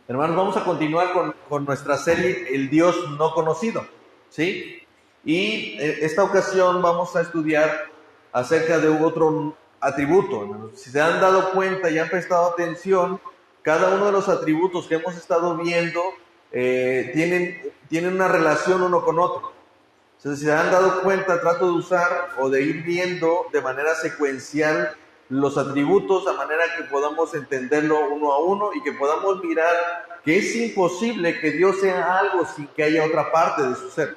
Hermanos, vamos a continuar con nuestra serie El Dios no conocido, ¿sí? Y esta ocasión vamos a estudiar acerca de otro atributo, hermanos. Si se han dado cuenta y han prestado atención, cada uno de los atributos que hemos estado viendo tienen una relación uno con otro. Entonces, si se han dado cuenta, trato de usar o de ir viendo de manera secuencial los atributos, a manera que podamos entenderlo uno a uno y que podamos mirar que es imposible que Dios sea algo sin que haya otra parte de su ser.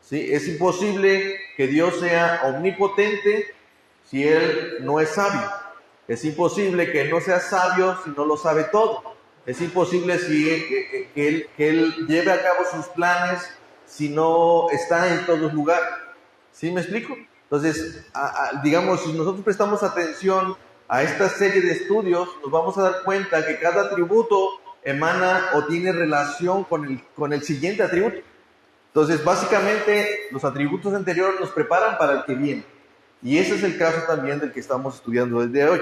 ¿Sí? Es imposible que Dios sea omnipotente si Él no es sabio. Es imposible que Él no sea sabio si no lo sabe todo. Es imposible que él lleve a cabo sus planes si no está en todo lugar. ¿Sí me explico? Entonces, digamos, si nosotros prestamos atención a esta serie de estudios, nos vamos a dar cuenta que cada atributo emana o tiene relación con el siguiente atributo. Entonces, básicamente, los atributos anteriores nos preparan para el que viene. Y ese es el caso también del que estamos estudiando desde hoy.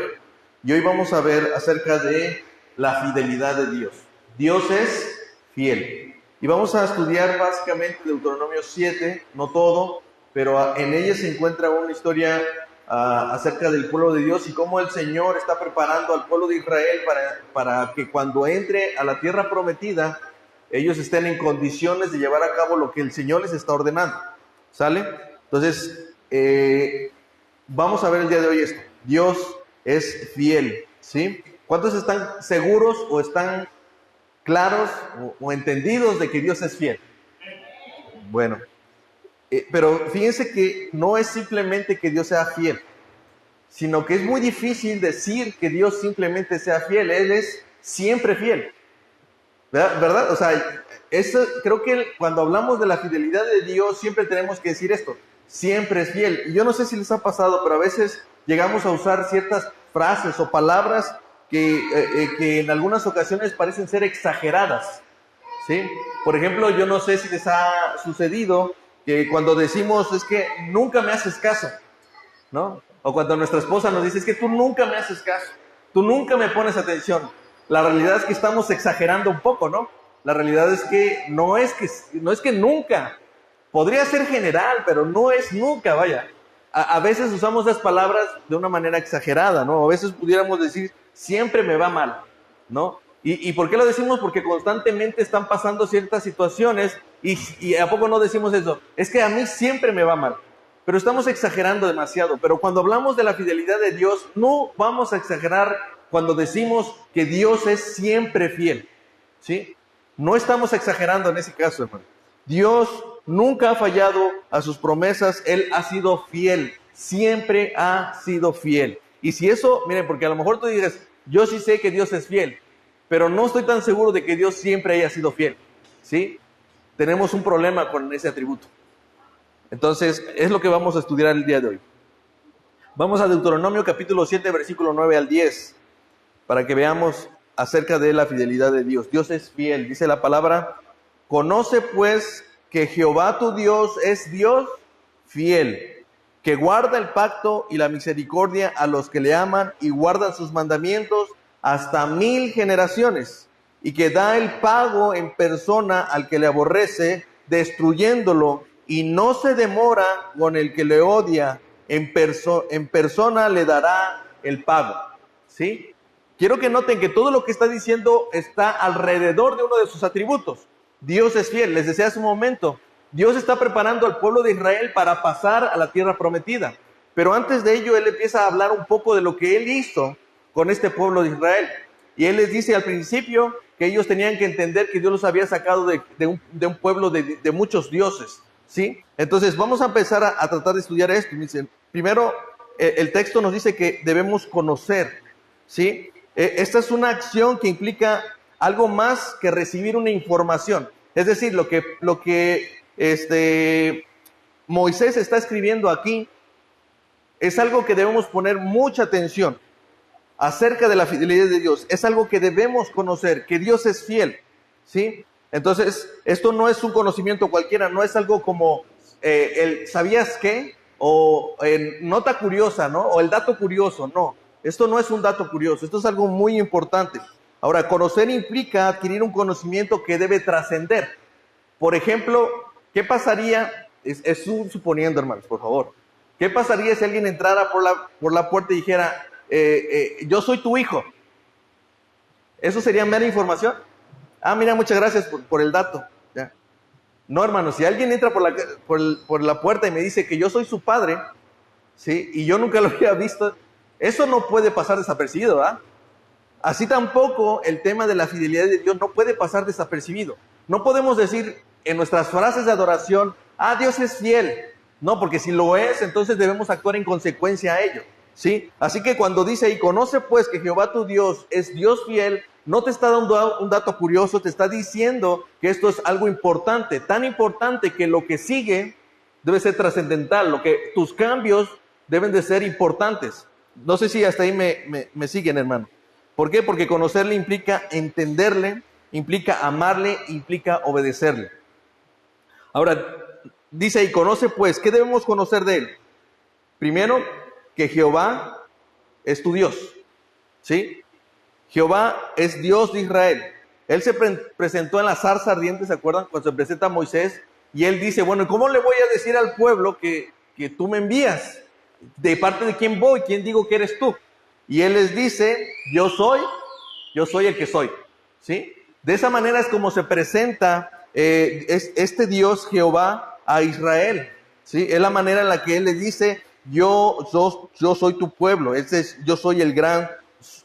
Y hoy vamos a ver acerca de la fidelidad de Dios. Dios es fiel. Y vamos a estudiar básicamente Deuteronomio 7, no todo, pero en ella se encuentra una historia acerca del pueblo de Dios y cómo el Señor está preparando al pueblo de Israel para que cuando entre a la tierra prometida, ellos estén en condiciones de llevar a cabo lo que el Señor les está ordenando. ¿Sale? Entonces, vamos a ver el día de hoy esto. Dios es fiel, ¿sí? ¿Cuántos están seguros o están claros o entendidos de que Dios es fiel? Bueno, pero fíjense que no es simplemente que Dios sea fiel, sino que es muy difícil decir que Dios simplemente sea fiel. Él es siempre fiel, ¿verdad? O sea, creo que cuando hablamos de la fidelidad de Dios siempre tenemos que decir esto: siempre es fiel. Y yo no sé si les ha pasado, pero a veces llegamos a usar ciertas frases o palabras que en algunas ocasiones parecen ser exageradas, ¿sí? Por ejemplo, yo no sé si les ha sucedido que cuando decimos es que nunca me haces caso, ¿no? O cuando nuestra esposa nos dice es que tú nunca me haces caso, tú nunca me pones atención. La realidad es que estamos exagerando un poco, ¿no? La realidad es que no es que nunca. Podría ser general, pero no es nunca, vaya. A veces usamos las palabras de una manera exagerada, ¿no? A veces pudiéramos decir, siempre me va mal, ¿no? ¿Y por qué lo decimos? Porque constantemente están pasando ciertas situaciones y ¿a poco no decimos eso? Es que a mí siempre me va mal. Pero estamos exagerando demasiado. Pero cuando hablamos de la fidelidad de Dios, no vamos a exagerar cuando decimos que Dios es siempre fiel, ¿sí? No estamos exagerando en ese caso, hermano. Dios nunca ha fallado a sus promesas. Él ha sido fiel, siempre ha sido fiel. Y si eso, miren, porque a lo mejor tú dices, yo sí sé que Dios es fiel, pero no estoy tan seguro de que Dios siempre haya sido fiel, ¿sí? Tenemos un problema con ese atributo. Entonces, es lo que vamos a estudiar el día de hoy. Vamos a Deuteronomio capítulo 7, versículo 9 al 10, para que veamos acerca de la fidelidad de Dios. Dios es fiel, dice la palabra: conoce pues que Jehová tu Dios es Dios fiel, que guarda el pacto y la misericordia a los que le aman y guardan sus mandamientos hasta 1000 generaciones, y que da el pago en persona al que le aborrece, destruyéndolo, y no se demora con el que le odia, en persona le dará el pago. ¿Sí? Quiero que noten que todo lo que está diciendo está alrededor de uno de sus atributos. Dios es fiel. Les decía hace un momento, Dios está preparando al pueblo de Israel para pasar a la tierra prometida. Pero antes de ello, Él empieza a hablar un poco de lo que Él hizo con este pueblo de Israel. Y Él les dice al principio que ellos tenían que entender que Dios los había sacado de un pueblo de muchos dioses, ¿sí? Entonces vamos a empezar a tratar de estudiar esto. Primero, el texto nos dice que debemos conocer, ¿sí? Esta es una acción que implica algo más que recibir una información. Es decir, lo que Moisés está escribiendo aquí es algo que debemos poner mucha atención acerca de la fidelidad de Dios. Es algo que debemos conocer, que Dios es fiel, ¿sí? Entonces, esto no es un conocimiento cualquiera, no es algo como el ¿sabías qué? O nota curiosa, ¿no? O el dato curioso, no. Esto no es un dato curioso, esto es algo muy importante. Ahora, conocer implica adquirir un conocimiento que debe trascender. Por ejemplo, ¿qué pasaría? Es un suponiendo, hermanos, por favor. ¿Qué pasaría si alguien entrara por la puerta y dijera, yo soy tu hijo? ¿Eso sería mera información? Ah, mira, muchas gracias por el dato. ¿Ya? No, hermano, si alguien entra por la puerta y me dice que yo soy su padre, ¿sí? Y yo nunca lo había visto, eso no puede pasar desapercibido, ¿ah? Así tampoco el tema de la fidelidad de Dios no puede pasar desapercibido. No podemos decir en nuestras frases de adoración, ah, Dios es fiel. No, porque si lo es, entonces debemos actuar en consecuencia a ello, ¿sí? Así que cuando dice, y conoce pues que Jehová tu Dios es Dios fiel, no te está dando un dato curioso, te está diciendo que esto es algo importante, tan importante que lo que sigue debe ser trascendental, tus cambios deben de ser importantes. No sé si hasta ahí me siguen, hermano. ¿Por qué? Porque conocerle implica entenderle, implica amarle, implica obedecerle. Ahora, dice, y conoce pues, ¿qué debemos conocer de él? Primero, que Jehová es tu Dios, ¿sí? Jehová es Dios de Israel. Él se presentó en la zarza ardiente, ¿se acuerdan? Cuando se presenta a Moisés, y él dice, bueno, ¿cómo le voy a decir al pueblo que tú me envías? ¿De parte de quién voy? ¿Quién digo que eres tú? Y él les dice, yo soy el que soy, ¿sí? De esa manera es como se presenta este Dios Jehová a Israel, ¿sí? Es la manera en la que él le dice, yo soy tu pueblo, yo soy el gran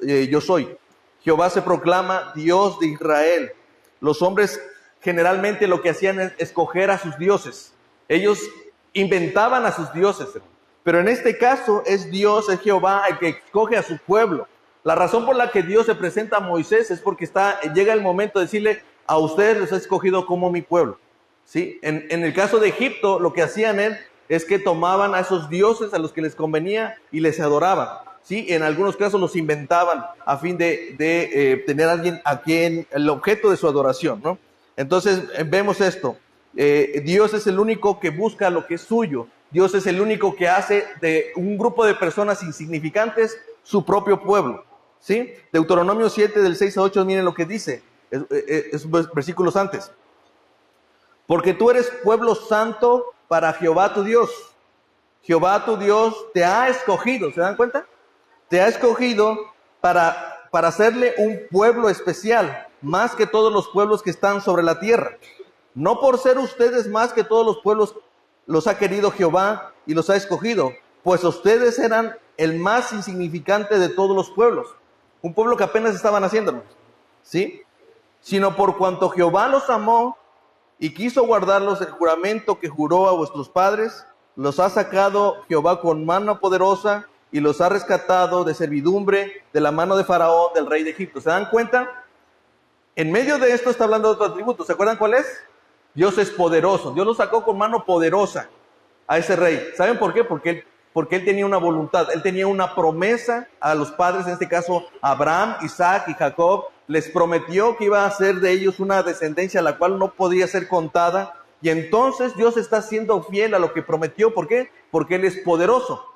yo soy. Jehová se proclama Dios de Israel. Los hombres generalmente lo que hacían es escoger a sus dioses. Ellos inventaban a sus dioses, pero en este caso es Dios, es Jehová el que escoge a su pueblo. La razón por la que Dios se presenta a Moisés es porque llega el momento de decirle, a ustedes les he escogido como mi pueblo, ¿sí? En el caso de Egipto, lo que hacían es que tomaban a esos dioses a los que les convenía y les adoraban, ¿sí? En algunos casos los inventaban a fin de tener a alguien a quien el objeto de su adoración, ¿no? Entonces vemos esto. Dios es el único que busca lo que es suyo. Dios es el único que hace de un grupo de personas insignificantes su propio pueblo, ¿sí? Deuteronomio 7 del 6 a 8, miren lo que dice, es versículos antes. Porque tú eres pueblo santo para Jehová tu Dios. Jehová tu Dios te ha escogido, ¿se dan cuenta? Te ha escogido para hacerle un pueblo especial, más que todos los pueblos que están sobre la tierra. No por ser ustedes más que todos los pueblos, los ha querido Jehová y los ha escogido, pues ustedes eran el más insignificante de todos los pueblos. Un pueblo que apenas estaban haciéndolo, ¿sí? Sino por cuanto Jehová los amó y quiso guardarlos el juramento que juró a vuestros padres, los ha sacado Jehová con mano poderosa y los ha rescatado de servidumbre de la mano de Faraón, del rey de Egipto. ¿Se dan cuenta? En medio de esto está hablando de otro atributo. ¿Se acuerdan cuál es? Dios es poderoso. Dios lo sacó con mano poderosa a ese rey. ¿Saben por qué? Porque él tenía una voluntad. Él tenía una promesa a los padres, en este caso Abraham, Isaac y Jacob. Les prometió que iba a hacer de ellos una descendencia la cual no podía ser contada. Y entonces Dios está siendo fiel a lo que prometió. ¿Por qué? Porque Él es poderoso.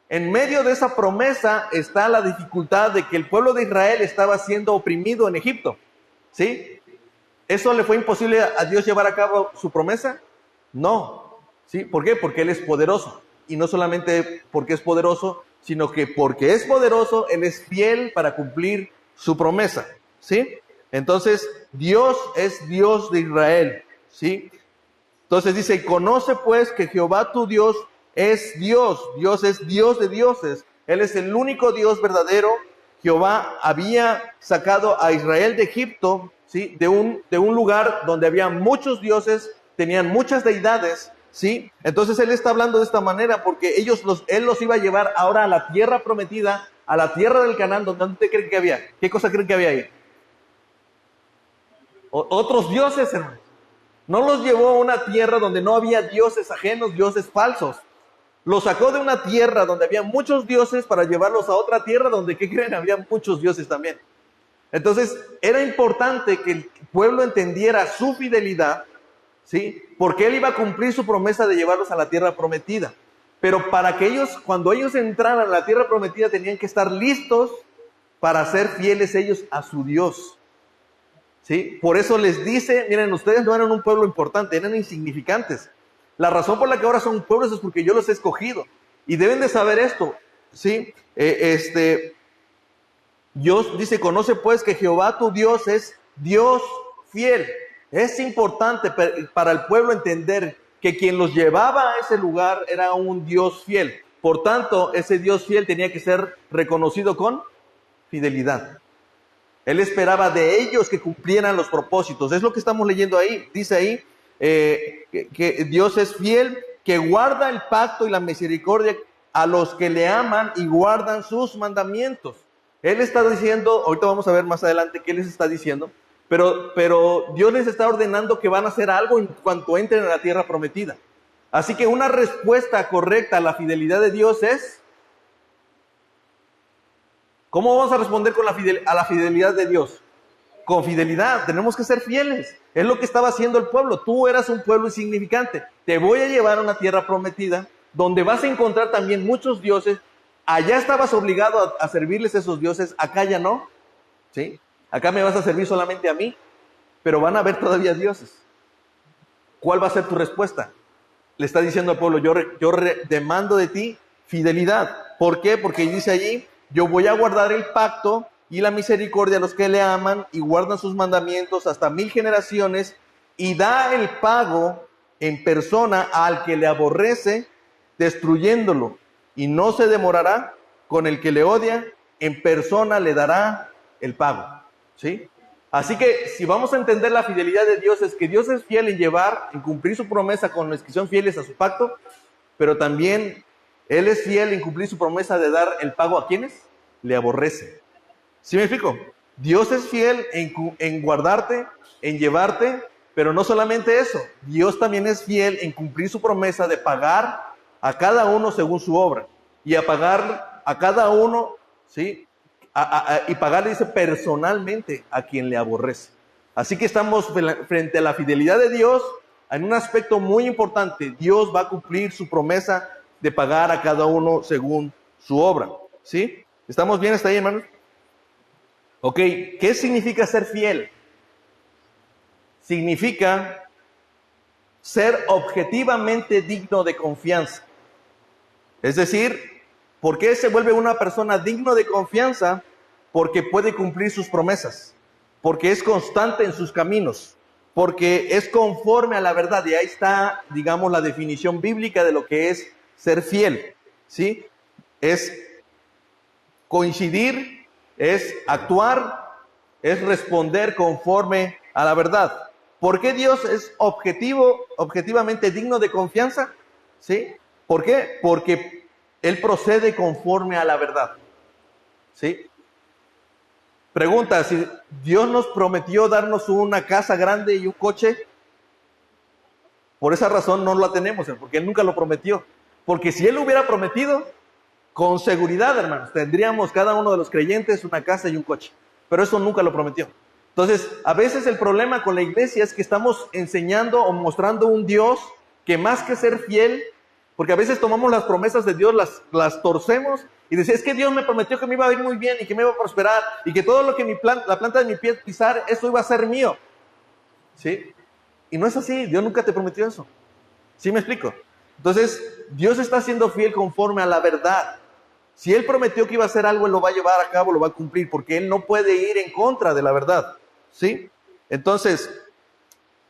En medio de esa promesa está la dificultad de que el pueblo de Israel estaba siendo oprimido en Egipto, ¿sí? ¿Eso le fue imposible a Dios llevar a cabo su promesa? No, ¿sí? ¿Por qué? Porque Él es poderoso. Y no solamente porque es poderoso, sino que porque es poderoso, Él es fiel para cumplir su promesa, ¿sí? Entonces, Dios es Dios de Israel, ¿sí? Entonces dice, conoce pues que Jehová tu Dios es Dios. Dios es Dios de dioses. Él es el único Dios verdadero. Jehová había sacado a Israel de Egipto, ¿sí? De un lugar donde había muchos dioses, tenían muchas deidades, ¿sí? Entonces Él está hablando de esta manera porque Él los iba a llevar ahora a la tierra prometida, a la tierra del Canaán, donde ¿dónde creen que había? ¿Qué cosa creen que había ahí? Otros dioses, hermanos. No los llevó a una tierra donde no había dioses ajenos, dioses falsos. Los sacó de una tierra donde había muchos dioses para llevarlos a otra tierra donde, ¿qué creen? Había muchos dioses también. Entonces, era importante que el pueblo entendiera su fidelidad, ¿sí? Porque Él iba a cumplir su promesa de llevarlos a la tierra prometida. Pero para que cuando ellos entraran a la tierra prometida, tenían que estar listos para ser fieles ellos a su Dios. ¿sí? Por eso les dice, miren, ustedes no eran un pueblo importante, eran insignificantes. La razón por la que ahora son pueblos es porque yo los he escogido. Y deben de saber esto, ¿sí? Dios dice, conoce pues que Jehová tu Dios es Dios fiel. Es importante para el pueblo entender que quien los llevaba a ese lugar era un Dios fiel. Por tanto, ese Dios fiel tenía que ser reconocido con fidelidad. Él esperaba de ellos que cumplieran los propósitos. Es lo que estamos leyendo ahí. Dice ahí que Dios es fiel, que guarda el pacto y la misericordia a los que le aman y guardan sus mandamientos. Él está diciendo, ahorita vamos a ver más adelante qué les está diciendo, pero Dios les está ordenando que van a hacer algo en cuanto entren a la tierra prometida. Así que una respuesta correcta a la fidelidad de Dios es, ¿cómo vamos a responder a la fidelidad de Dios? Con fidelidad, tenemos que ser fieles. Es lo que estaba haciendo el pueblo. Tú eras un pueblo insignificante. Te voy a llevar a una tierra prometida donde vas a encontrar también muchos dioses. Allá estabas obligado a servirles a esos dioses, acá ya no. ¿Sí? Acá me vas a servir solamente a mí, pero van a haber todavía dioses. ¿Cuál va a ser tu respuesta? Le está diciendo al pueblo, yo demando de ti fidelidad. ¿Por qué? Porque dice allí, yo voy a guardar el pacto y la misericordia a los que le aman y guardan sus mandamientos hasta 1000 generaciones, y da el pago en persona al que le aborrece, destruyéndolo, y no se demorará con el que le odia, en persona le dará el pago. ¿Sí? Así que si vamos a entender la fidelidad de Dios, es que Dios es fiel en cumplir su promesa con los que son fieles a su pacto, pero también Él es fiel en cumplir su promesa de dar el pago a quienes le aborrecen. ¿Sí me explico? Dios es fiel en guardarte, en llevarte, pero no solamente eso, Dios también es fiel en cumplir su promesa de pagar a cada uno según su obra, y a pagar a cada uno, ¿sí? Y pagarle, dice, personalmente a quien le aborrece. Así que estamos frente a la fidelidad de Dios en un aspecto muy importante. Dios va a cumplir su promesa de pagar a cada uno según su obra. ¿Sí? ¿Estamos bien hasta ahí, hermanos? Ok, ¿qué significa ser fiel? Significa ser objetivamente digno de confianza. Es decir, ¿por qué se vuelve una persona digno de confianza? Porque puede cumplir sus promesas, porque es constante en sus caminos, porque es conforme a la verdad. Y ahí está, digamos, la definición bíblica de lo que es ser fiel, ¿sí? Es coincidir, es actuar, es responder conforme a la verdad. ¿Por qué Dios es objetivamente digno de confianza? ¿Sí? ¿Por qué? Porque Él procede conforme a la verdad. ¿Sí? Pregunta, si Dios nos prometió darnos una casa grande y un coche, por esa razón no la tenemos, porque Él nunca lo prometió. Porque si Él lo hubiera prometido, con seguridad, hermanos, tendríamos cada uno de los creyentes una casa y un coche. Pero eso nunca lo prometió. Entonces, a veces el problema con la iglesia es que estamos enseñando o mostrando un Dios que más que ser fiel, porque a veces tomamos las promesas de Dios, las torcemos y decimos, es que Dios me prometió que me iba a ir muy bien y que me iba a prosperar y que todo lo que la planta de mi pie pisar, eso iba a ser mío. ¿Sí? Y no es así, Dios nunca te prometió eso. ¿Sí me explico? Entonces, Dios está siendo fiel conforme a la verdad. Si Él prometió que iba a hacer algo, Él lo va a llevar a cabo, lo va a cumplir, porque Él no puede ir en contra de la verdad. ¿Sí? Entonces,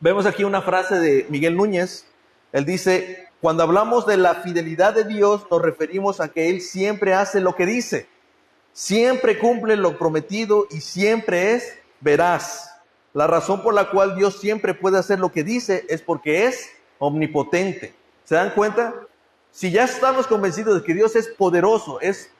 vemos aquí una frase de Miguel Núñez. Él dice, cuando hablamos de la fidelidad de Dios, nos referimos a que Él siempre hace lo que dice, siempre cumple lo prometido y siempre es veraz. La razón por la cual Dios siempre puede hacer lo que dice es porque es omnipotente. ¿Se dan cuenta? Si ya estamos convencidos de que Dios es poderoso, es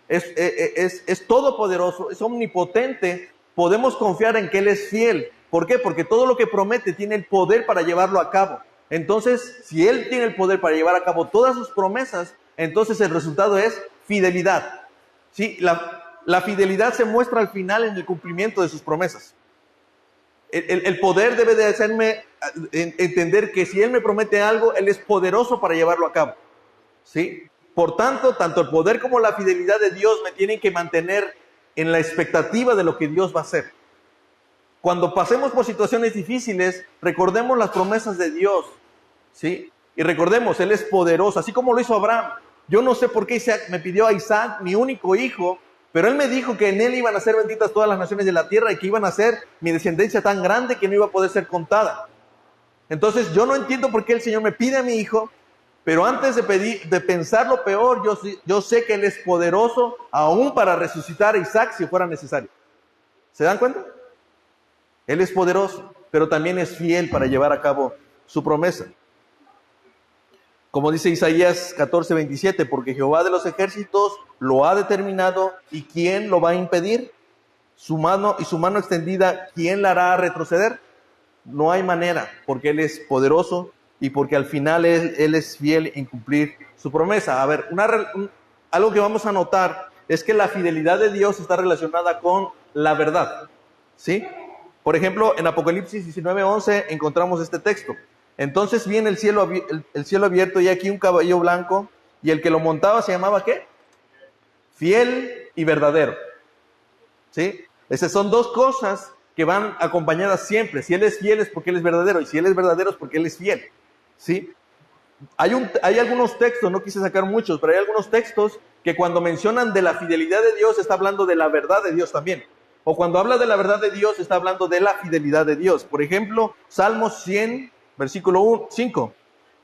todopoderoso, es omnipotente, podemos confiar en que Él es fiel. ¿Por qué? Porque todo lo que promete tiene el poder para llevarlo a cabo. Entonces, si Él tiene el poder para llevar a cabo todas sus promesas, entonces el resultado es fidelidad. ¿Sí? La fidelidad se muestra al final en el cumplimiento de sus promesas. El poder debe de hacerme entender que si Él me promete algo, Él es poderoso para llevarlo a cabo. ¿Sí? Por tanto, tanto el poder como la fidelidad de Dios me tienen que mantener en la expectativa de lo que Dios va a hacer. cuando pasemos por situaciones difíciles, recordemos las promesas de Dios, ¿sí? Y recordemos, Él es poderoso, así como lo hizo Abraham. Yo no sé por qué Isaac me pidió a Isaac, mi único hijo, pero Él me dijo que en Él iban a ser benditas todas las naciones de la tierra y que iban a ser mi descendencia tan grande que no iba a poder ser contada. Entonces yo no entiendo por qué el Señor me pide a mi hijo, pero antes de pensar lo peor, yo sé que Él es poderoso aún para resucitar a Isaac si fuera necesario. ¿Se dan cuenta? Él es poderoso, pero también es fiel para llevar a cabo su promesa. Como dice Isaías 14:27, porque Jehová de los ejércitos lo ha determinado, ¿y quién lo va a impedir? Su mano extendida, ¿quién la hará retroceder? No hay manera, porque Él es poderoso y porque al final Él es fiel en cumplir su promesa. A ver, algo que vamos a notar es que la fidelidad de Dios está relacionada con la verdad, ¿sí? Por ejemplo, en Apocalipsis 19:11 encontramos este texto. Entonces vi en el cielo abierto y aquí un caballo blanco, y el que lo montaba se llamaba ¿qué? Fiel y verdadero. ¿Sí? Esas son dos cosas que van acompañadas siempre. Si Él es fiel es porque Él es verdadero, y si Él es verdadero es porque Él es fiel. ¿Sí? Hay algunos textos, no quise sacar muchos, pero hay algunos textos que cuando mencionan de la fidelidad de Dios está hablando de la verdad de Dios también. O cuando habla de la verdad de Dios está hablando de la fidelidad de Dios. Por ejemplo, Salmos 100, versículo 5.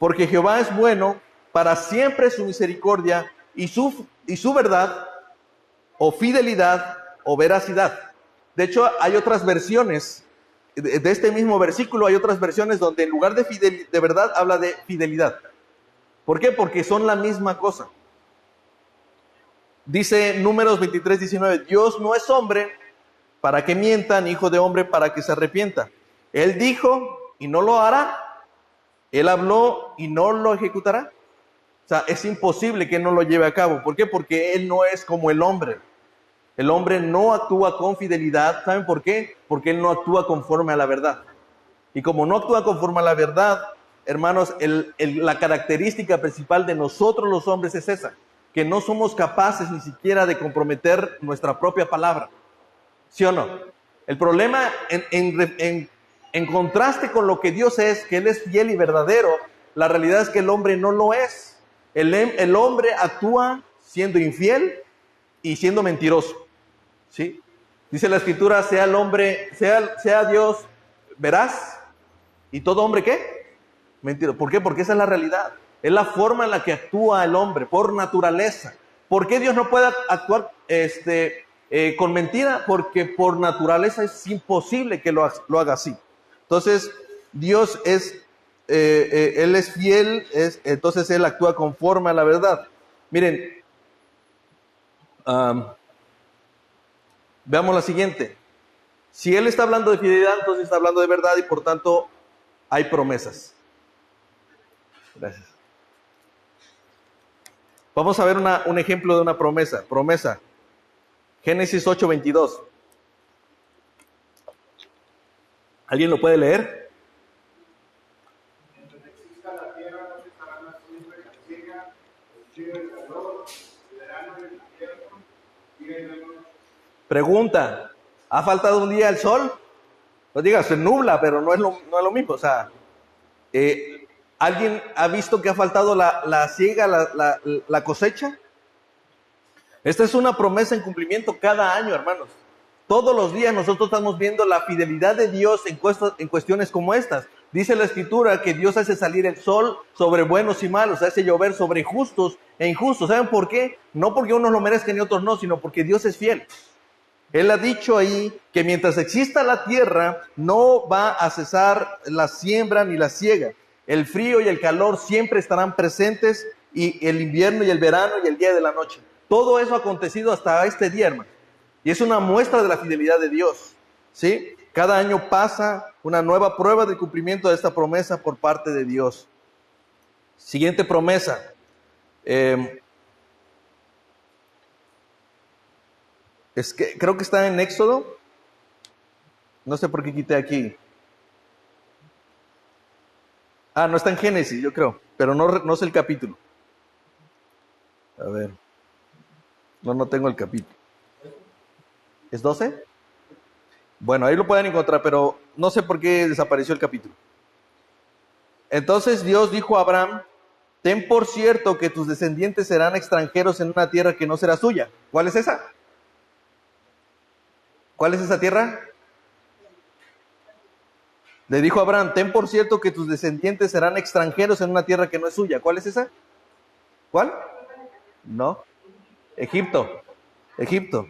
Porque Jehová es bueno, para siempre su misericordia y su verdad, o fidelidad, o veracidad. De hecho, hay otras versiones de este mismo versículo, hay otras versiones donde en lugar de verdad habla de fidelidad. ¿Por qué? Porque son la misma cosa. Dice Números 23:19, Dios no es hombre para que mienta, ni hijo de hombre para que se arrepienta. Él dijo y no lo hará. Él habló y no lo ejecutará. O sea, es imposible que no lo lleve a cabo. ¿Por qué? Porque Él no es como el hombre. El hombre no actúa con fidelidad. ¿Saben por qué? Porque Él no actúa conforme a la verdad. Y como no actúa conforme a la verdad, hermanos, la característica principal de nosotros los hombres es esa, que no somos capaces ni siquiera de comprometer nuestra propia palabra. ¿Sí o no? El problema, en contraste con lo que Dios es, que Él es fiel y verdadero, la realidad es que el hombre no lo es. El hombre actúa siendo infiel y siendo mentiroso. ¿Sí? Dice la Escritura, sea Dios veraz y todo hombre ¿qué? Mentiroso. ¿Por qué? Porque esa es la realidad. Es la forma en la que actúa el hombre, por naturaleza. ¿Por qué Dios no puede actuar con mentira? Porque por naturaleza es imposible que lo haga así. Entonces, Dios Él es fiel, entonces Él actúa conforme a la verdad. Miren, veamos la siguiente. Si Él está hablando de fidelidad, entonces está hablando de verdad y por tanto hay promesas. Gracias. Vamos a ver un ejemplo de una promesa. Promesa. Génesis 8:22. ¿Alguien lo puede leer? Mientras exista la tierra, no cesará la siembra y la siega, el frío y el calor, el verano y el invierno, día y la noche. Pregunta, ¿ha faltado un día el sol? Pues diga, se nubla, pero no es lo mismo. O sea, ¿alguien ha visto que ha faltado la siega, la cosecha? Esta es una promesa en cumplimiento cada año, hermanos. Todos los días nosotros estamos viendo la fidelidad de Dios en cuestiones como estas. Dice la Escritura que Dios hace salir el sol sobre buenos y malos, hace llover sobre justos e injustos. ¿Saben por qué? No porque unos lo merezcan y otros no, sino porque Dios es fiel. Él ha dicho ahí que mientras exista la tierra, no va a cesar la siembra ni la siega. El frío y el calor siempre estarán presentes, y el invierno y el verano y el día de la noche. Todo eso ha acontecido hasta este día, hermano. Y es una muestra de la fidelidad de Dios. ¿Sí? Cada año pasa una nueva prueba del cumplimiento de esta promesa por parte de Dios. Siguiente promesa. Creo que está en Éxodo. No sé por qué quité aquí. No está en Génesis, yo creo. Pero no sé el capítulo. A ver. No tengo el capítulo. ¿Es 12? Bueno, ahí lo pueden encontrar, pero no sé por qué desapareció el capítulo. Entonces Dios dijo a Abraham, ten por cierto que tus descendientes serán extranjeros en una tierra que no será suya. ¿Cuál es esa? ¿Cuál es esa tierra? Le dijo a Abraham, ten por cierto que tus descendientes serán extranjeros en una tierra que no es suya. ¿Cuál es esa? ¿Cuál? No. Egipto. Egipto.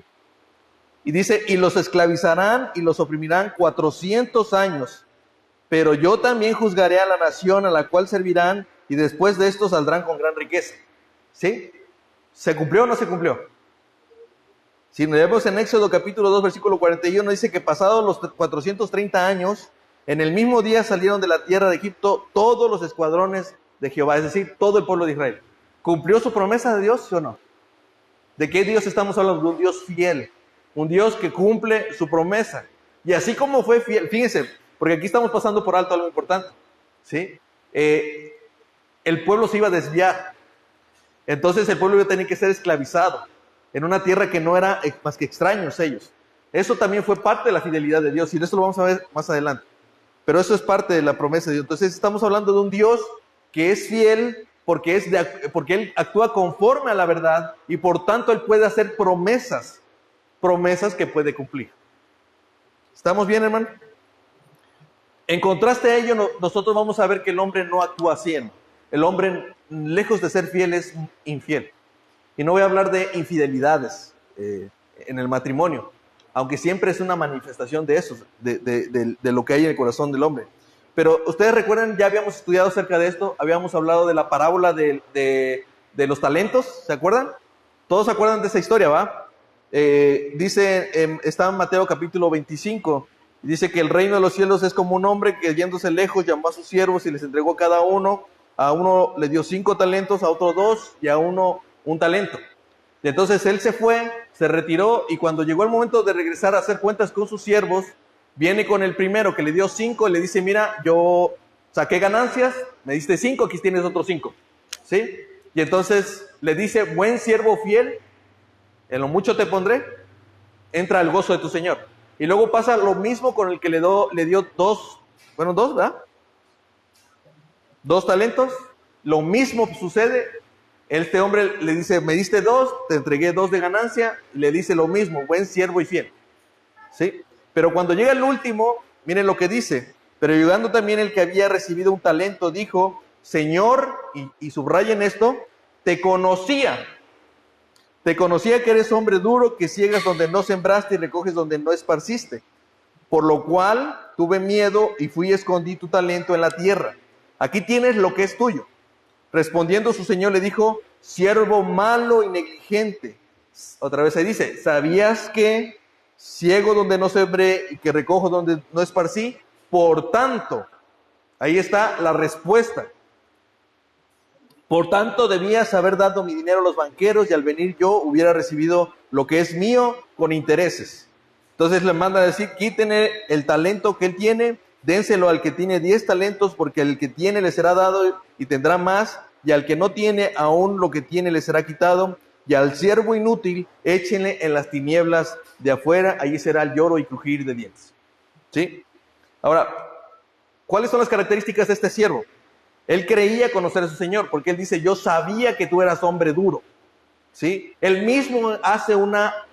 Y dice, y los esclavizarán y los oprimirán 400 años. Pero yo también juzgaré a la nación a la cual servirán y después de esto saldrán con gran riqueza. ¿Sí? ¿Se cumplió o no se cumplió? Si nos vemos en Éxodo capítulo 2, versículo 41, dice que pasados los 430 años, en el mismo día salieron de la tierra de Egipto todos los escuadrones de Jehová, es decir, todo el pueblo de Israel. ¿Cumplió su promesa de Dios, sí o no? ¿De qué Dios estamos hablando? De un Dios fiel, un Dios que cumple su promesa. Y así como fue fiel, fíjense, porque aquí estamos pasando por alto algo importante, ¿sí? El pueblo se iba a desviar, entonces el pueblo iba a tener que ser esclavizado en una tierra que no era más que extraños ellos. Eso también fue parte de la fidelidad de Dios, y eso lo vamos a ver más adelante. Pero eso es parte de la promesa de Dios. Entonces estamos hablando de un Dios que es fiel porque Él actúa conforme a la verdad y por tanto Él puede hacer promesas que puede cumplir. ¿Estamos bien, hermano? En contraste a ello, nosotros vamos a ver que el hombre no actúa así. El hombre, lejos de ser fiel, es infiel. Y no voy a hablar de infidelidades en el matrimonio, aunque siempre es una manifestación de eso, de lo que hay en el corazón del hombre. Pero ustedes recuerdan, ya habíamos estudiado acerca de esto, habíamos hablado de la parábola de los talentos, ¿se acuerdan? Todos se acuerdan de esa historia, ¿va? Está en Mateo capítulo 25, dice que el reino de los cielos es como un hombre que yéndose lejos llamó a sus siervos y les entregó cada uno. A uno le dio 5 talentos, a otro 2 y a uno 1 talento. Y entonces él se fue, se retiró, y cuando llegó el momento de regresar a hacer cuentas con sus siervos, viene con el primero que le dio 5 y le dice, mira, yo saqué ganancias, me diste 5, aquí tienes otros 5, ¿sí? Y entonces le dice, buen siervo fiel, en lo mucho te pondré, entra al gozo de tu Señor. Y luego pasa lo mismo con el que le dio 2, ¿verdad? 2 talentos, lo mismo sucede. Este hombre le dice, me diste 2, te entregué 2 de ganancia, y le dice lo mismo, buen siervo y fiel, ¿sí? Pero cuando llega el último, miren lo que dice, pero llegando también el que había recibido 1 talento, dijo, Señor, y subrayen esto, te conocía que eres hombre duro, que ciegas donde no sembraste y recoges donde no esparciste, por lo cual tuve miedo y fui y escondí tu talento en la tierra. Aquí tienes lo que es tuyo. Respondiendo su señor le dijo, siervo malo y negligente. Otra vez se dice, ¿sabías que ciego donde no sembré y que recojo donde no esparcí? Por tanto, ahí está la respuesta. Por tanto, debías haber dado mi dinero a los banqueros y al venir yo hubiera recibido lo que es mío con intereses. Entonces le manda a decir, quiten el talento que él tiene, dénselo al que tiene 10 talentos, porque el que tiene le será dado y tendrá más, y al que no tiene, aún lo que tiene le será quitado, y al siervo inútil, échenle en las tinieblas de afuera, allí será el lloro y crujir de dientes. ¿Sí? Ahora, ¿cuáles son las características de este siervo? Él creía conocer a su Señor, porque él dice, yo sabía que tú eras hombre duro. ¿Sí? Él mismo hace una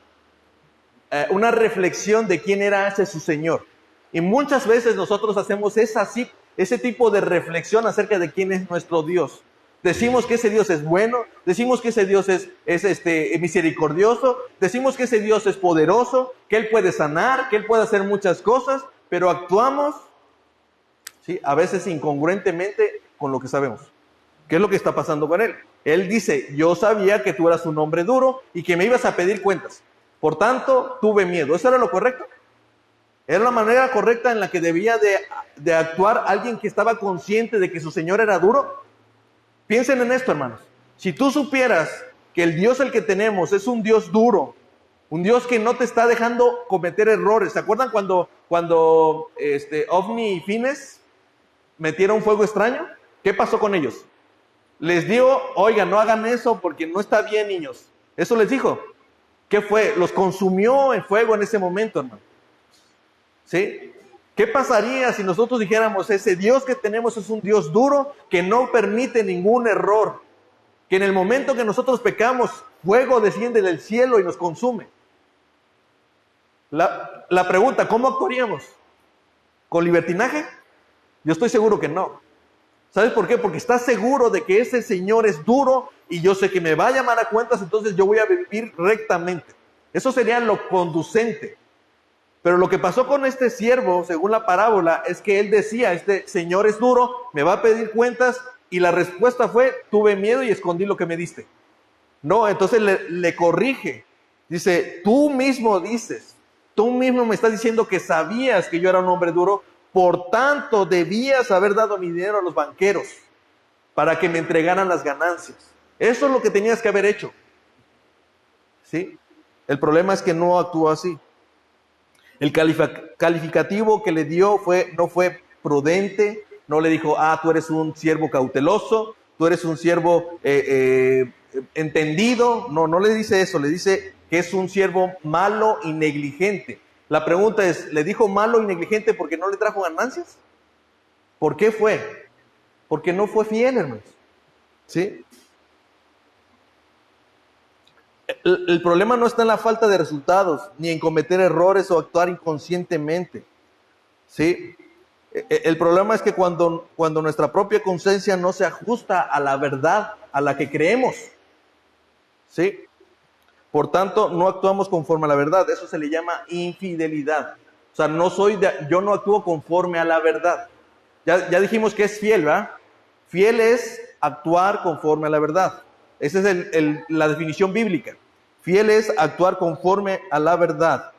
reflexión de quién era ese su Señor. Y muchas veces nosotros hacemos ese tipo de reflexión acerca de quién es nuestro Dios. Decimos que ese Dios es bueno, decimos que ese Dios es misericordioso, decimos que ese Dios es poderoso, que Él puede sanar, que Él puede hacer muchas cosas, pero actuamos, ¿sí?, a veces incongruentemente con lo que sabemos. ¿Qué es lo que está pasando con Él? Él dice, yo sabía que tú eras un hombre duro y que me ibas a pedir cuentas. Por tanto, tuve miedo. ¿Eso era lo correcto? ¿Era la manera correcta en la que debía de actuar alguien que estaba consciente de que su Señor era duro? Piensen en esto, hermanos. Si tú supieras que el Dios el que tenemos es un Dios duro, un Dios que no te está dejando cometer errores. ¿Se acuerdan cuando OVNI y Fines metieron fuego extraño? ¿Qué pasó con ellos? Les dijo, oigan, no hagan eso porque no está bien, niños. Eso les dijo. ¿Qué fue? Los consumió en fuego en ese momento, hermano. ¿Sí? ¿Qué pasaría si nosotros dijéramos, ese Dios que tenemos es un Dios duro que no permite ningún error? Que en el momento que nosotros pecamos, fuego desciende del cielo y nos consume. La pregunta, ¿cómo actuaríamos? ¿Con libertinaje? Yo estoy seguro que no. ¿Sabes por qué? Porque estás seguro de que ese Señor es duro y yo sé que me va a llamar a cuentas, entonces yo voy a vivir rectamente. Eso sería lo conducente. Pero lo que pasó con este siervo, según la parábola, es que él decía, este Señor es duro, me va a pedir cuentas, y la respuesta fue, tuve miedo y escondí lo que me diste. No, entonces le corrige. Dice, tú mismo dices, tú mismo me estás diciendo que sabías que yo era un hombre duro, por tanto debías haber dado mi dinero a los banqueros para que me entregaran las ganancias. Eso es lo que tenías que haber hecho. ¿Sí? El problema es que no actuó así. El calificativo que le dio no fue prudente, no le dijo, tú eres un siervo cauteloso, tú eres un siervo entendido. No le dice eso, le dice que es un siervo malo y negligente. La pregunta es, ¿le dijo malo y negligente porque no le trajo ganancias? ¿Por qué fue? Porque no fue fiel, hermanos. ¿Sí? El problema no está en la falta de resultados, ni en cometer errores o actuar inconscientemente. ¿Sí? El problema es que cuando nuestra propia conciencia no se ajusta a la verdad a la que creemos, ¿sí? Por tanto, no actuamos conforme a la verdad. Eso se le llama infidelidad. O sea, yo no actúo conforme a la verdad. Ya dijimos que es fiel, ¿verdad? Fiel es actuar conforme a la verdad. Esa es la definición bíblica. Fiel es actuar conforme a la verdad.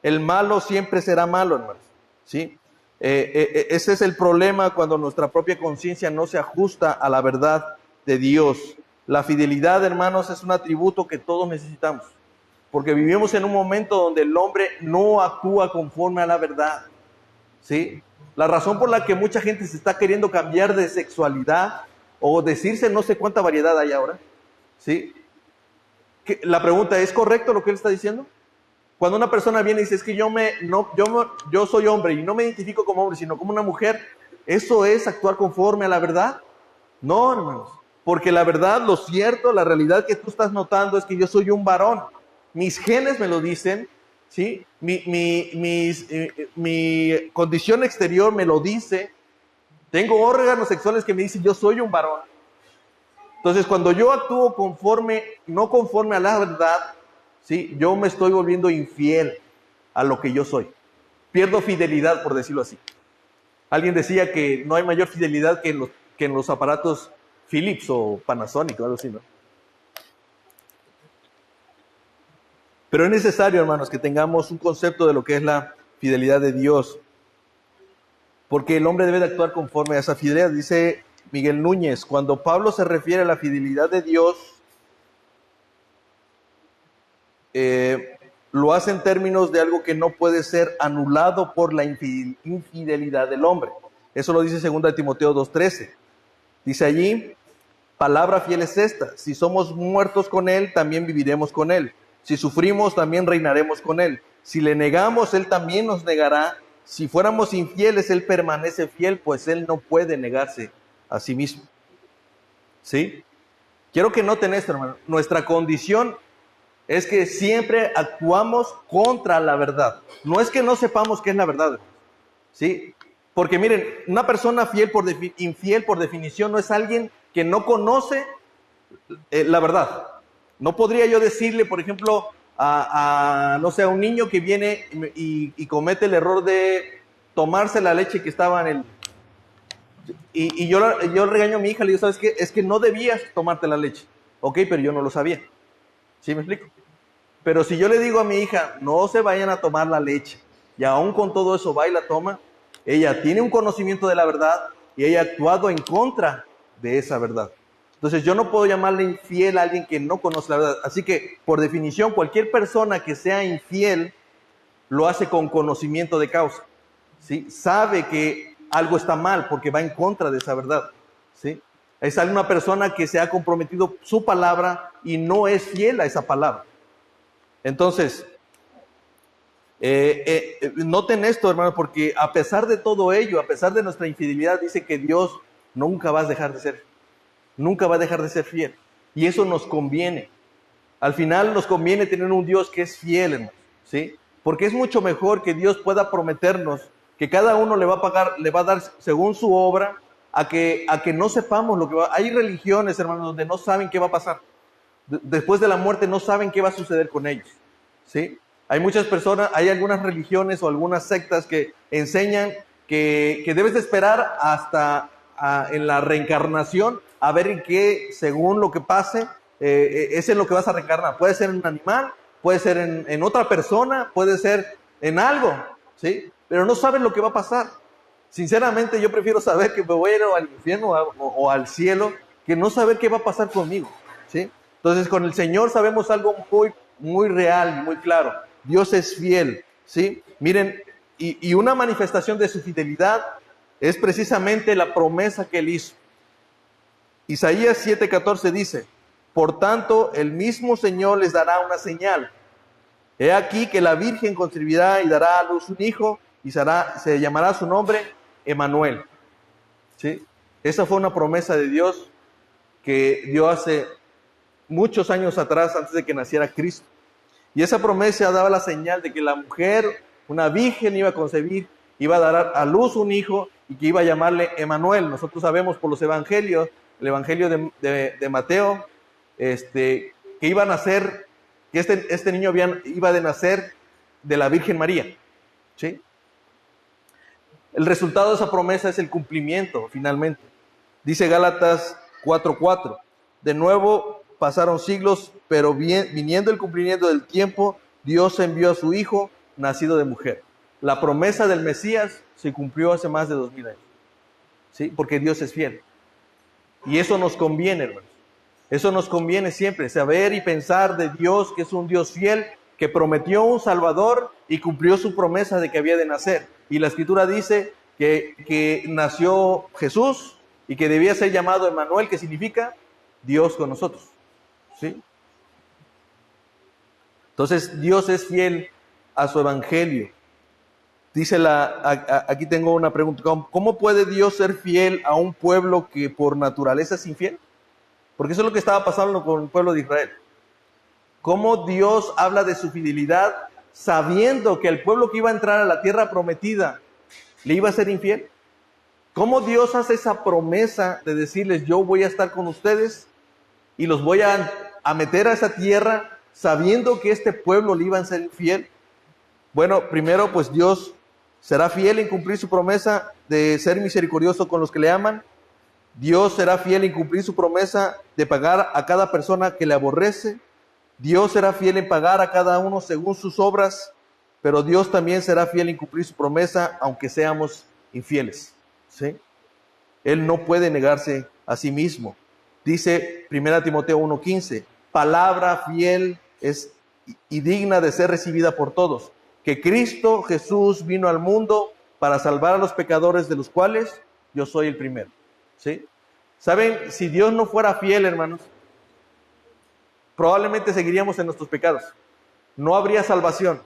El malo siempre será malo, hermanos. ¿Sí? Ese es el problema cuando nuestra propia conciencia no se ajusta a la verdad de Dios. La fidelidad, hermanos, es un atributo que todos necesitamos, porque vivimos en un momento donde el hombre no actúa conforme a la verdad. ¿Sí? La razón por la que mucha gente se está queriendo cambiar de sexualidad o decirse no sé cuánta variedad hay ahora, ¿sí? La pregunta, ¿es correcto lo que él está diciendo? Cuando una persona viene y dice, es que yo soy hombre y no me identifico como hombre, sino como una mujer, ¿eso es actuar conforme a la verdad? No, hermanos, porque la verdad, lo cierto, la realidad que tú estás notando es que yo soy un varón. Mis genes me lo dicen, ¿sí? Mi condición exterior me lo dice. Tengo órganos sexuales que me dicen, yo soy un varón. Entonces, cuando yo actúo no conforme a la verdad, ¿sí? Yo me estoy volviendo infiel a lo que yo soy. Pierdo fidelidad, por decirlo así. Alguien decía que no hay mayor fidelidad que en los aparatos Philips o Panasonic o algo así, ¿no? Pero es necesario, hermanos, que tengamos un concepto de lo que es la fidelidad de Dios, porque el hombre debe de actuar conforme a esa fidelidad. Dice Miguel Núñez, cuando Pablo se refiere a la fidelidad de Dios, lo hace en términos de algo que no puede ser anulado por la infidelidad del hombre. Eso lo dice 2 Timoteo 2:13. Dice allí, palabra fiel es esta: si somos muertos con Él, también viviremos con Él. Si sufrimos, también reinaremos con Él. Si le negamos, Él también nos negará. Si fuéramos infieles, Él permanece fiel, pues Él no puede negarse a sí mismo. ¿Sí? Quiero que noten esto, hermano. Nuestra condición es que siempre actuamos contra la verdad. No es que no sepamos qué es la verdad, ¿sí? Porque miren, una persona infiel por definición no es alguien que no conoce la verdad. No podría yo decirle, por ejemplo, no sé, a un niño que viene y comete el error de tomarse la leche que estaba en el... Y yo regaño a mi hija, le digo, ¿sabes qué? Es que no debías tomarte la leche. Ok, pero yo no lo sabía. ¿Sí me explico? Pero si yo le digo a mi hija, no se vayan a tomar la leche, y aún con todo eso va y la toma, ella tiene un conocimiento de la verdad y ella ha actuado en contra de esa verdad. Entonces yo no puedo llamarle infiel a alguien que no conoce la verdad. Así que, por definición, cualquier persona que sea infiel lo hace con conocimiento de causa, ¿sí? Sabe que algo está mal porque va en contra de esa verdad, ¿sí? Es una persona que se ha comprometido su palabra y no es fiel a esa palabra. Entonces, Noten esto, hermanos, porque a pesar de todo ello, a pesar de nuestra infidelidad, dice que Dios nunca va a dejar de ser, nunca va a dejar de ser fiel. Y eso nos conviene. Al final nos conviene tener un Dios que es fiel, hermanos, ¿sí? Porque es mucho mejor que Dios pueda prometernos que cada uno le va a pagar, le va a dar según su obra, a que no sepamos lo que va. Hay religiones, hermanos, donde no saben qué va a pasar. Después de la muerte no saben qué va a suceder con ellos, ¿sí? Hay muchas personas, hay algunas religiones o algunas sectas que enseñan que debes de esperar hasta en la reencarnación a ver en qué, según lo que pase, es en lo que vas a reencarnar. Puede ser en un animal, puede ser en otra persona, puede ser en algo, ¿sí? Pero no saben lo que va a pasar. Sinceramente, yo prefiero saber que me voy a ir al infierno o al cielo, que no saber qué va a pasar conmigo, ¿sí? Entonces, con el Señor sabemos algo muy, muy real y muy claro. Dios es fiel, ¿sí? Miren, y una manifestación de su fidelidad es precisamente la promesa que Él hizo. Isaías 7:14 dice: por tanto, el mismo Señor les dará una señal. He aquí que la Virgen concebirá y dará a luz un hijo, y se llamará su nombre Emmanuel, ¿sí? Esa fue una promesa de Dios que dio hace muchos años atrás, antes de que naciera Cristo. Y esa promesa daba la señal de que la mujer, una virgen, iba a concebir, iba a dar a luz un hijo y que iba a llamarle Emmanuel. Nosotros sabemos por los evangelios, el evangelio de Mateo, que iba a nacer, que este niño iba a nacer de la Virgen María, ¿sí? El resultado de esa promesa es el cumplimiento, finalmente. Dice Gálatas 4:4, de nuevo pasaron siglos, pero viniendo el cumplimiento del tiempo, Dios envió a su Hijo, nacido de mujer. La promesa del Mesías se cumplió hace más de 2000 años, ¿sí? Porque Dios es fiel. Y eso nos conviene, hermanos. Eso nos conviene siempre, saber y pensar de Dios, que es un Dios fiel, que prometió un Salvador y cumplió su promesa de que había de nacer. Y la Escritura dice que nació Jesús y que debía ser llamado Emmanuel, que significa Dios con nosotros, ¿sí? Entonces, Dios es fiel a su evangelio. Dice aquí tengo una pregunta: ¿cómo puede Dios ser fiel a un pueblo que por naturaleza es infiel? Porque eso es lo que estaba pasando con el pueblo de Israel. ¿Cómo Dios habla de su fidelidad sabiendo que el pueblo que iba a entrar a la tierra prometida le iba a ser infiel? ¿Cómo Dios hace esa promesa de decirles: yo voy a estar con ustedes y los voy a meter a esa tierra, sabiendo que este pueblo le iba a ser infiel? Bueno, primero, pues Dios será fiel en cumplir su promesa de ser misericordioso con los que le aman. Dios será fiel en cumplir su promesa de pagar a cada persona que le aborrece. Dios será fiel en pagar a cada uno según sus obras, pero Dios también será fiel en cumplir su promesa aunque seamos infieles, ¿sí? Él no puede negarse a sí mismo. Dice 1 Timoteo 1:15, palabra fiel es y digna de ser recibida por todos, que Cristo Jesús vino al mundo para salvar a los pecadores, de los cuales yo soy el primero, ¿sí? ¿Saben? Si Dios no fuera fiel, hermanos, probablemente seguiríamos en nuestros pecados. No habría salvación,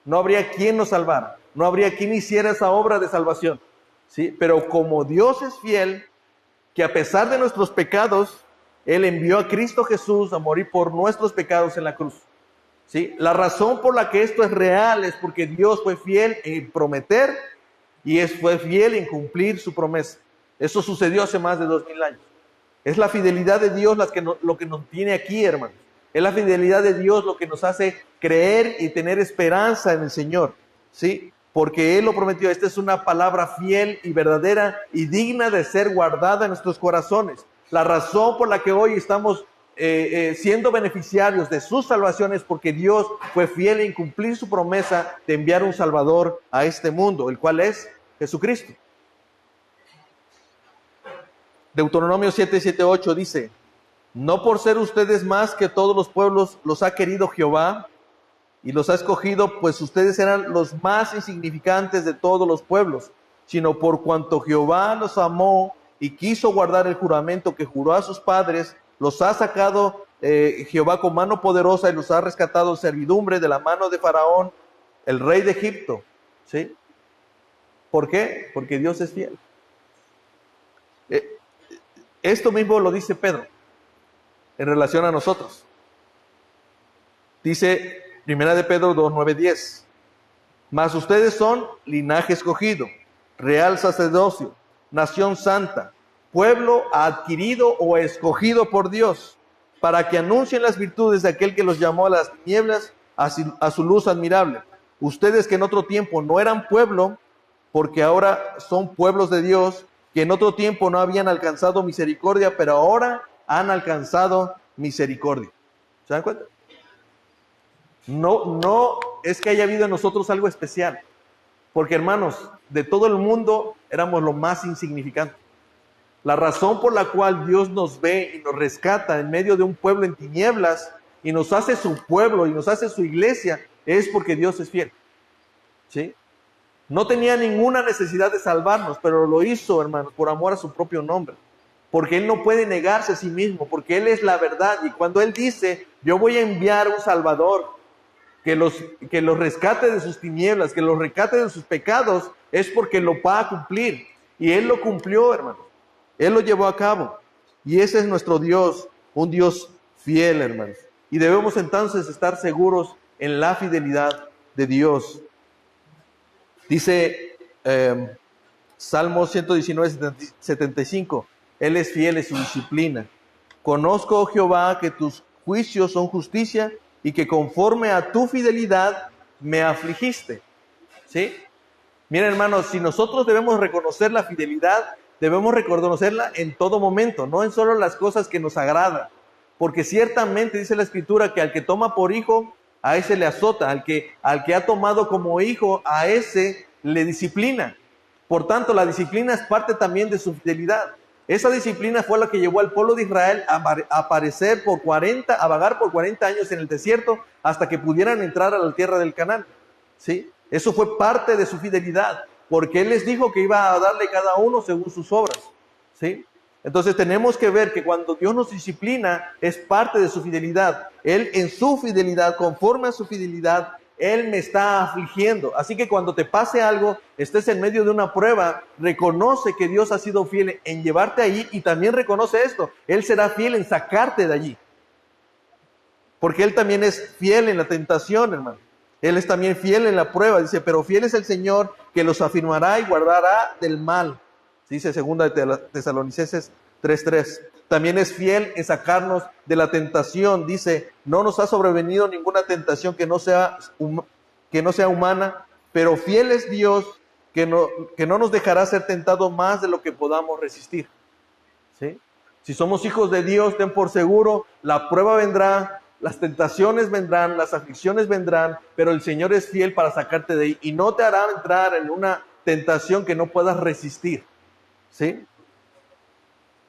no habría quien nos salvara, no habría quien hiciera esa obra de salvación, ¿sí? Pero como Dios es fiel, que a pesar de nuestros pecados, Él envió a Cristo Jesús a morir por nuestros pecados en la cruz, ¿sí? La razón por la que esto es real es porque Dios fue fiel en prometer y fue fiel en cumplir su promesa. Eso sucedió hace más de 2000 años. Es la fidelidad de Dios lo que nos tiene aquí, hermanos. Es la fidelidad de Dios lo que nos hace creer y tener esperanza en el Señor, ¿sí? Porque Él lo prometió. Esta es una palabra fiel y verdadera y digna de ser guardada en nuestros corazones. La razón por la que hoy estamos siendo beneficiarios de su salvación es porque Dios fue fiel en cumplir su promesa de enviar un Salvador a este mundo, el cual es Jesucristo. Deuteronomio 7:8 dice: no por ser ustedes más que todos los pueblos los ha querido Jehová y los ha escogido, pues ustedes eran los más insignificantes de todos los pueblos, sino por cuanto Jehová los amó y quiso guardar el juramento que juró a sus padres, los ha sacado Jehová con mano poderosa y los ha rescatado servidumbre de la mano de Faraón el rey de Egipto, ¿sí? ¿Por qué? Porque Dios es fiel. Esto mismo lo dice Pedro en relación a nosotros. Dice 1 de Pedro 2, 9, 10. Mas ustedes son linaje escogido, real sacerdocio, nación santa, pueblo adquirido o escogido por Dios, para que anuncien las virtudes de aquel que los llamó a las tinieblas, a su luz admirable. Ustedes que en otro tiempo no eran pueblo, porque ahora son pueblos de Dios, que en otro tiempo no habían alcanzado misericordia, pero ahora han alcanzado misericordia. ¿Se dan cuenta? No es que haya habido en nosotros algo especial, porque hermanos, de todo el mundo éramos lo más insignificante. La razón por la cual Dios nos ve y nos rescata en medio de un pueblo en tinieblas y nos hace su pueblo y nos hace su iglesia es porque Dios es fiel. ¿Sí? No tenía ninguna necesidad de salvarnos, pero lo hizo, hermanos, por amor a su propio nombre. Porque Él no puede negarse a sí mismo, porque Él es la verdad. Y cuando Él dice, yo voy a enviar un Salvador que los rescate de sus tinieblas, que los rescate de sus pecados, es porque lo va a cumplir. Y Él lo cumplió, hermanos. Él lo llevó a cabo. Y ese es nuestro Dios, un Dios fiel, hermanos. Y debemos entonces estar seguros en la fidelidad de Dios. Dice Salmo 119, 75, Él es fiel en su disciplina. Conozco, oh Jehová, que tus juicios son justicia y que conforme a tu fidelidad me afligiste. ¿Sí? Miren, hermanos, si nosotros debemos reconocer la fidelidad, debemos reconocerla en todo momento, no en solo las cosas que nos agradan. Porque ciertamente dice la Escritura que al que toma por hijo, a ese le azota. Al que ha tomado como hijo, a ese le disciplina. Por tanto, la disciplina es parte también de su fidelidad. Esa disciplina fue la que llevó al pueblo de Israel a vagar por 40 años en el desierto hasta que pudieran entrar a la tierra del Canaán. ¿Sí? Eso fue parte de su fidelidad, porque Él les dijo que iba a darle cada uno según sus obras. ¿Sí? Entonces tenemos que ver que cuando Dios nos disciplina es parte de su fidelidad. Él en su fidelidad, conforme a su fidelidad, Él me está afligiendo. Así que cuando te pase algo, estés en medio de una prueba, reconoce que Dios ha sido fiel en llevarte allí y también reconoce esto. Él será fiel en sacarte de allí. Porque Él también es fiel en la tentación, hermano. Él es también fiel en la prueba. Dice, pero fiel es el Señor que los afirmará y guardará del mal. Dice 2 de Tesalonicenses 3:3. También es fiel en sacarnos de la tentación. Dice, no nos ha sobrevenido ninguna tentación que no sea humana, pero fiel es Dios que no nos dejará ser tentados más de lo que podamos resistir. ¿Sí? Si somos hijos de Dios, ten por seguro, la prueba vendrá, las tentaciones vendrán, las aflicciones vendrán, pero el Señor es fiel para sacarte de ahí y no te hará entrar en una tentación que no puedas resistir. ¿Sí?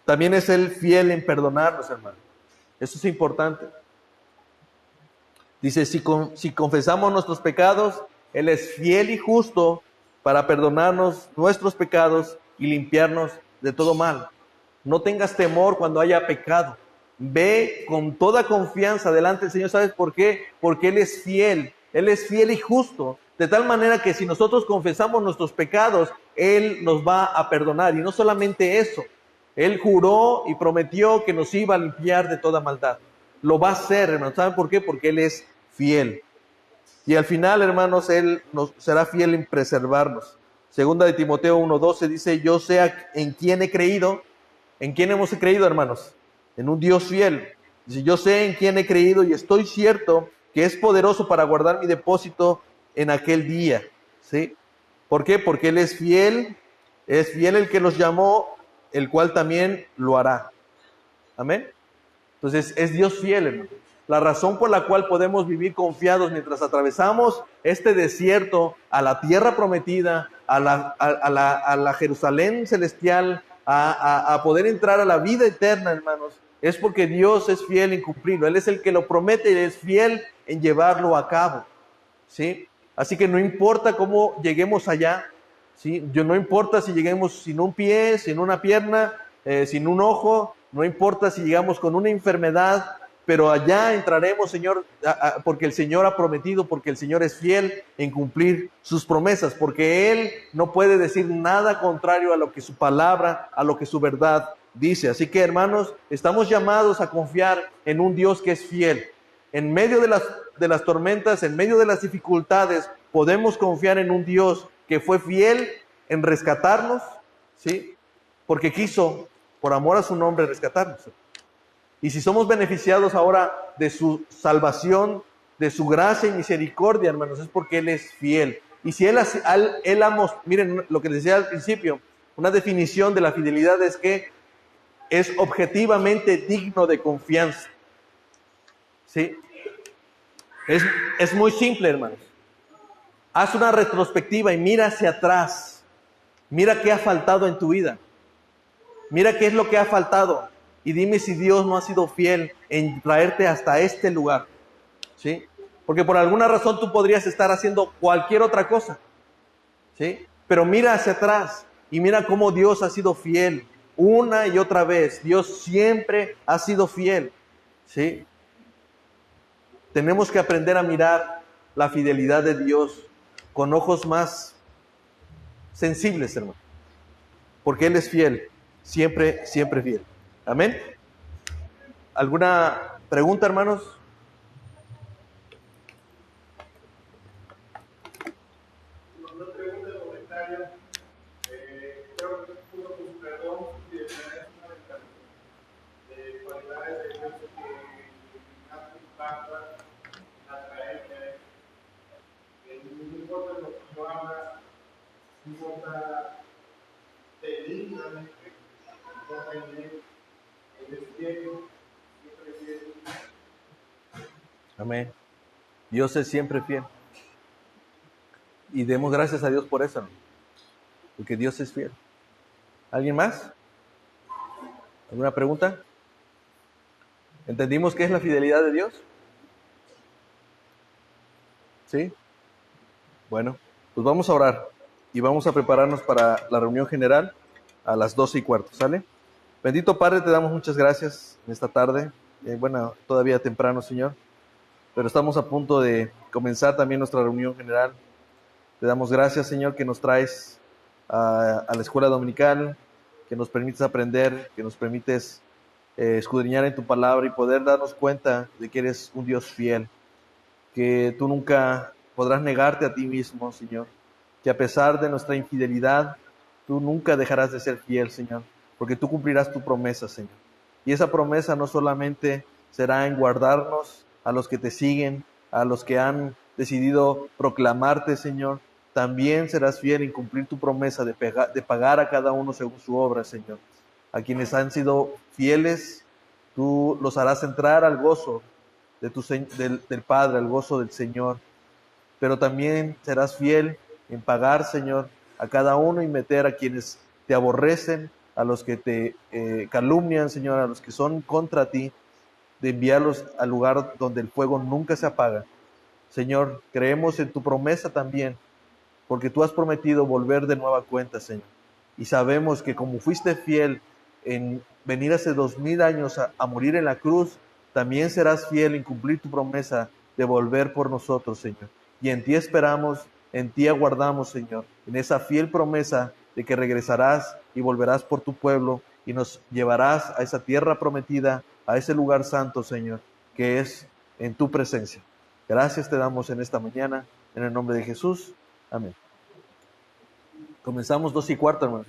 También es Él fiel en perdonarnos, hermano. Eso es importante. Dice, si confesamos nuestros pecados, Él es fiel y justo para perdonarnos nuestros pecados y limpiarnos de todo mal. No tengas temor cuando haya pecado. Ve con toda confianza delante del Señor. ¿Sabes por qué? Porque Él es fiel. Él es fiel y justo. De tal manera que si nosotros confesamos nuestros pecados, Él nos va a perdonar. Y no solamente eso. Él juró y prometió que nos iba a limpiar de toda maldad. Lo va a hacer, hermanos. ¿Saben por qué? Porque Él es fiel. Y al final, hermanos, Él nos será fiel en preservarnos. Segunda de Timoteo 1:12 dice, yo sé en quién he creído. ¿En quién hemos creído, hermanos? En un Dios fiel. Dice, yo sé en quién he creído y estoy cierto que es poderoso para guardar mi depósito en aquel día. ¿Sí? ¿Por qué? Porque Él es fiel el que los llamó, el cual también lo hará. Amén. Entonces es Dios fiel, hermano. La razón por la cual podemos vivir confiados mientras atravesamos este desierto a la tierra prometida, a la Jerusalén celestial, a poder entrar a la vida eterna, hermanos, es porque Dios es fiel en cumplirlo. Él es el que lo promete y es fiel en llevarlo a cabo. ¿Sí? Así que no importa cómo lleguemos allá, ¿sí? No importa si lleguemos sin un pie, sin una pierna, sin un ojo, no importa si llegamos con una enfermedad, pero allá entraremos, Señor, porque el Señor ha prometido, porque el Señor es fiel en cumplir sus promesas, porque Él no puede decir nada contrario a lo que su palabra, a lo que su verdad dice. Así que, hermanos, estamos llamados a confiar en un Dios que es fiel. En medio de las tormentas, en medio de las dificultades, podemos confiar en un Dios que fue fiel en rescatarnos, ¿sí? Porque quiso, por amor a su nombre, rescatarnos. Y si somos beneficiados ahora de su salvación, de su gracia y misericordia, hermanos, es porque Él es fiel. Y si miren lo que les decía al principio, una definición de la fidelidad es que es objetivamente digno de confianza. ¿Sí? Es muy simple, hermanos. Haz una retrospectiva y mira hacia atrás. Mira qué ha faltado en tu vida. Mira qué es lo que ha faltado. Y dime si Dios no ha sido fiel en traerte hasta este lugar. ¿Sí? Porque por alguna razón tú podrías estar haciendo cualquier otra cosa. ¿Sí? Pero mira hacia atrás y mira cómo Dios ha sido fiel una y otra vez. Dios siempre ha sido fiel. ¿Sí? Tenemos que aprender a mirar la fidelidad de Dios con ojos más sensibles, hermano. Porque Él es fiel, siempre, siempre fiel. Amén. ¿Alguna pregunta, hermanos? No pregunta el comentario. Creo que uno con perdón y de manera fundamental de cualidades de Dios que más impactan la creencia. No importa lo que yo haga, no importa benignamente, no importa en él, Él es fiel, siempre fiel. Amén. Dios es siempre fiel. Y demos gracias a Dios por eso, ¿no? Porque Dios es fiel. ¿Alguien más? ¿Alguna pregunta? ¿Entendimos qué es la fidelidad de Dios? ¿Sí? Bueno, pues vamos a orar y vamos a prepararnos para la reunión general a las 12:15, ¿sale? Bendito Padre, te damos muchas gracias en esta tarde. Bueno, todavía temprano, Señor, pero estamos a punto de comenzar también nuestra reunión general. Te damos gracias, Señor, que nos traes a la escuela dominical, que nos permites aprender, que nos permites escudriñar en tu palabra y poder darnos cuenta de que eres un Dios fiel, que tú nunca podrás negarte a ti mismo, Señor, que a pesar de nuestra infidelidad, tú nunca dejarás de ser fiel, Señor, porque tú cumplirás tu promesa, Señor. Y esa promesa no solamente será en guardarnos a los que te siguen, a los que han decidido proclamarte, Señor, también serás fiel en cumplir tu promesa de pagar a cada uno según su obra, Señor. A quienes han sido fieles, tú los harás entrar al gozo del Padre, al gozo del Señor. Pero también serás fiel en pagar, Señor, a cada uno y meter a quienes te aborrecen, a los que te calumnian, Señor, a los que son contra ti, de enviarlos al lugar donde el fuego nunca se apaga. Señor, creemos en tu promesa también, porque tú has prometido volver de nueva cuenta, Señor. Y sabemos que como fuiste fiel en venir hace 2000 años a morir en la cruz, también serás fiel en cumplir tu promesa de volver por nosotros, Señor. Y en ti esperamos, en ti aguardamos, Señor, en esa fiel promesa de que regresarás y volverás por tu pueblo y nos llevarás a esa tierra prometida, a ese lugar santo, Señor, que es en tu presencia. Gracias te damos en esta mañana, en el nombre de Jesús. Amén. Comenzamos 2:15, hermanos.